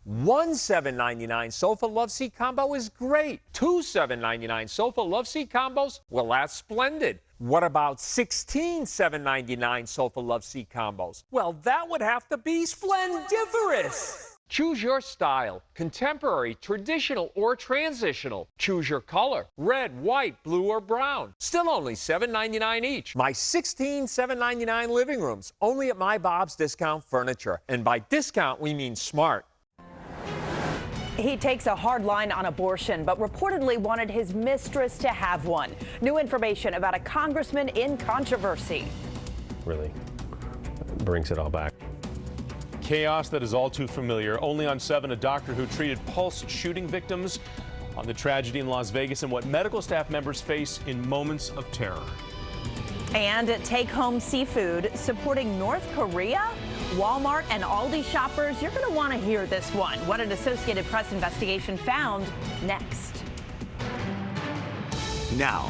One $7.99 sofa love seat combo is great. Two $7.99 sofa love seat combos, well, that's splendid. What about 16 $7.99 sofa love seat combos? Well, that would have to be splendiferous. Choose your style, contemporary, traditional, or transitional. Choose your color, red, white, blue, or brown. Still only $7.99 each. My 16 $7.99 living rooms, only at my Bob's Discount Furniture. And by discount, we mean smart. He takes a hard line on abortion, but reportedly wanted his mistress to have one. New information about a congressman in controversy. Really brings it all back. Chaos that is all too familiar. Only on 7, a doctor who treated pulse shooting victims, on the tragedy in Las Vegas and what medical staff members face in moments of terror. And take-home seafood supporting North Korea? Walmart and Aldi shoppers, you're going to want to hear this one. What an Associated Press investigation found next. Now,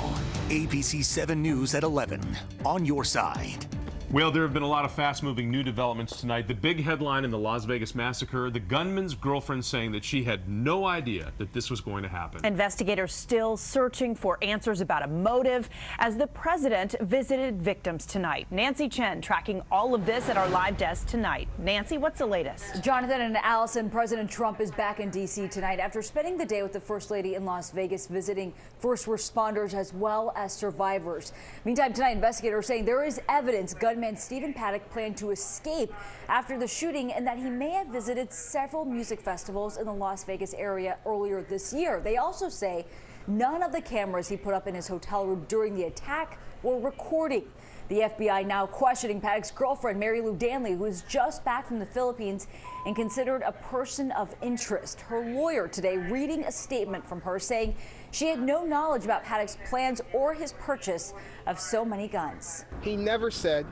ABC 7 News at 11, on your side. Well, there have been a lot of fast-moving new developments tonight. The big headline in the Las Vegas massacre, the gunman's girlfriend saying that she had no idea that this was going to happen. Investigators still searching for answers about a motive as the president visited victims tonight. Nancy Chen tracking all of this at our live desk tonight. Nancy, what's the latest? Jonathan and Allison, President Trump is back in D.C. tonight after spending the day with the First Lady in Las Vegas, visiting first responders as well as survivors. Meantime, tonight, investigators are saying there is evidence gunman Stephen Paddock planned to escape after the shooting and that he may have visited several music festivals in the Las Vegas area earlier this year. They also say none of the cameras he put up in his hotel room during the attack were recording. The FBI now questioning Paddock's girlfriend, Mary Lou Danley, who is just back from the Philippines and considered a person of interest. Her lawyer today reading a statement from her saying she had no knowledge about Paddock's plans or his purchase of so many guns. He never said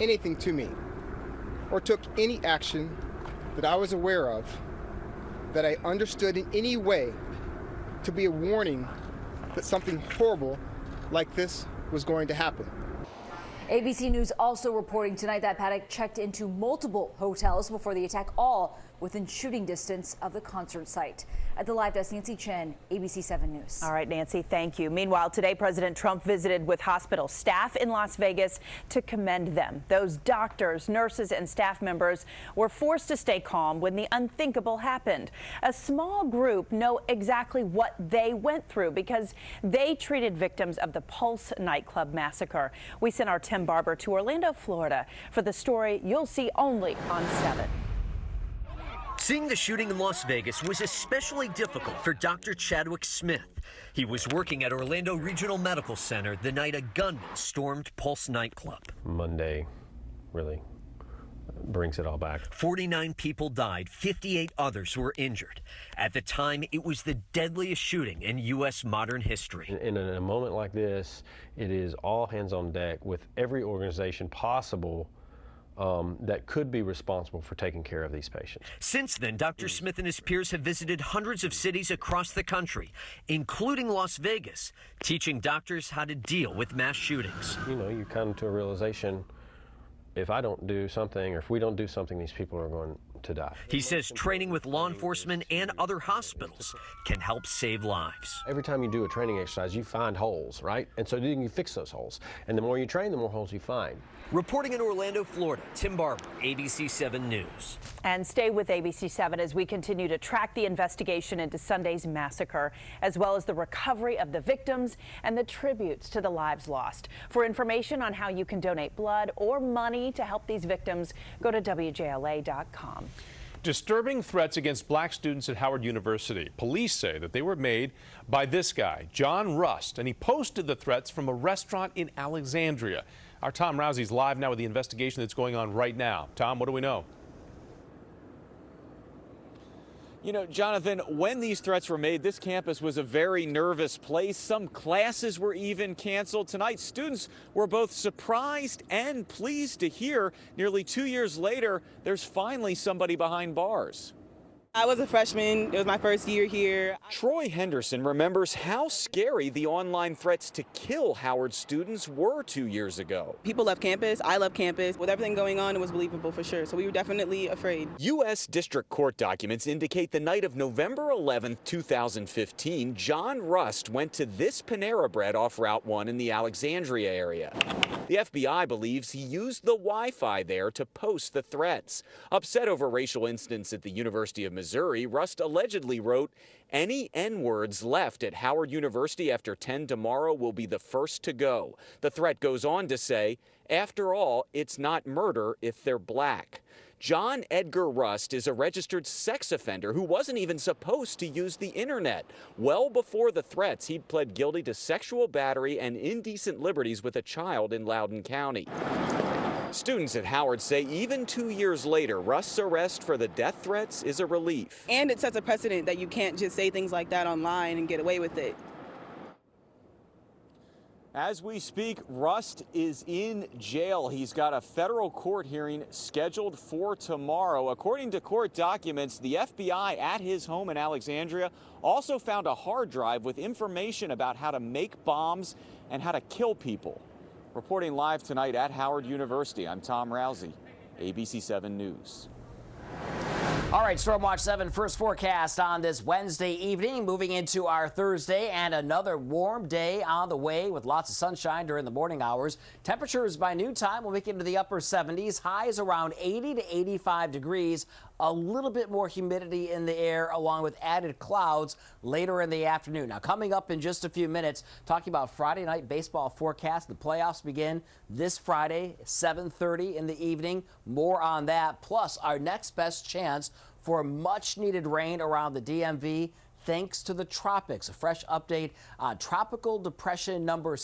anything to me or took any action that I was aware of that I understood in any way to be a warning that something horrible like this was going to happen. ABC News also reporting tonight that Paddock checked into multiple hotels before the attack, all within shooting distance of the concert site. At the live desk, Nancy Chen, ABC 7 News. All right, Nancy, thank you. Meanwhile, today, President Trump visited with hospital staff in Las Vegas to commend them. Those doctors, nurses, and staff members were forced to stay calm when the unthinkable happened. A small group know exactly what they went through because they treated victims of the Pulse nightclub massacre. We sent our Tim Barber to Orlando, Florida for the story you'll see only on 7. Seeing the shooting in Las Vegas was especially difficult for Dr. Chadwick Smith. He was working at Orlando Regional Medical Center the night a gunman stormed Pulse nightclub. Monday really brings it all back. 49 people died, 58 others were injured. At the time, it was the deadliest shooting in U.S. modern history. In a moment like this, it is all hands on deck with every organization possible that could be responsible for taking care of these patients. Since then, Dr. Smith and his peers have visited hundreds of cities across the country, including Las Vegas, teaching doctors how to deal with mass shootings. You know, you come to a realization, if I don't do something, or if we don't do something, these people are going to die. He says training with law enforcement and other hospitals can help save lives. Every time you do a training exercise, you find holes, right? And so then you fix those holes. And the more you train, the more holes you find. Reporting in Orlando, Florida, Tim Barber, ABC 7 News. And stay with ABC 7 as we continue to track the investigation into Sunday's massacre, as well as the recovery of the victims and the tributes to the lives lost. For information on how you can donate blood or money to help these victims, go to WJLA.com. Disturbing threats against black students at Howard University. Police say that they were made by this guy, John Rust, and he posted the threats from a restaurant in Alexandria. Our Tom Rousey's live now with the investigation that's going on right now. Tom, what do we know? You know, Jonathan, when these threats were made, this campus was a very nervous place. Some classes were even canceled. Tonight, students were both surprised and pleased to hear nearly 2 years later, there's finally somebody behind bars. I was a freshman. It was my first year here. Troy Henderson remembers how scary the online threats to kill Howard students were 2 years ago. People love campus. I love campus. With everything going on, it was believable for sure. So we were definitely afraid. U.S. District Court documents indicate the night of November 11, 2015, John Rust went to this Panera Bread off Route 1 in the Alexandria area. The FBI believes he used the Wi-Fi there to post the threats. Upset over racial incidents at the University of Missouri, Rust allegedly wrote, "Any N-words left at Howard University after 10 tomorrow will be the first to go." The threat goes on to say, "After all, it's not murder if they're black." John Edgar Rust is a registered sex offender who wasn't even supposed to use the internet. Well before the threats, he'd pled guilty to sexual battery and indecent liberties with a child in Loudoun County. Students at Howard say even 2 years later, Rust's arrest for the death threats is a relief. And it sets a precedent that you can't just say things like that online and get away with it. As we speak, Rust is in jail. He's got a federal court hearing scheduled for tomorrow. According to court documents, the FBI at his home in Alexandria also found a hard drive with information about how to make bombs and how to kill people. Reporting live tonight at Howard University, I'm Tom Rousey, ABC 7 News. All right, Stormwatch 7 first forecast on this Wednesday evening, moving into our Thursday, and another warm day on the way with lots of sunshine during the morning hours. Temperatures by noontime will make it into the upper 70s, highs around 80 to 85 degrees. A little bit more humidity in the air along with added clouds later in the afternoon. Now, coming up in just a few minutes, talking about Friday night baseball forecast. The playoffs begin this Friday, 7:30 in the evening. More on that, plus our next best chance for much needed rain around the DMV thanks to the tropics. A fresh update on tropical depression number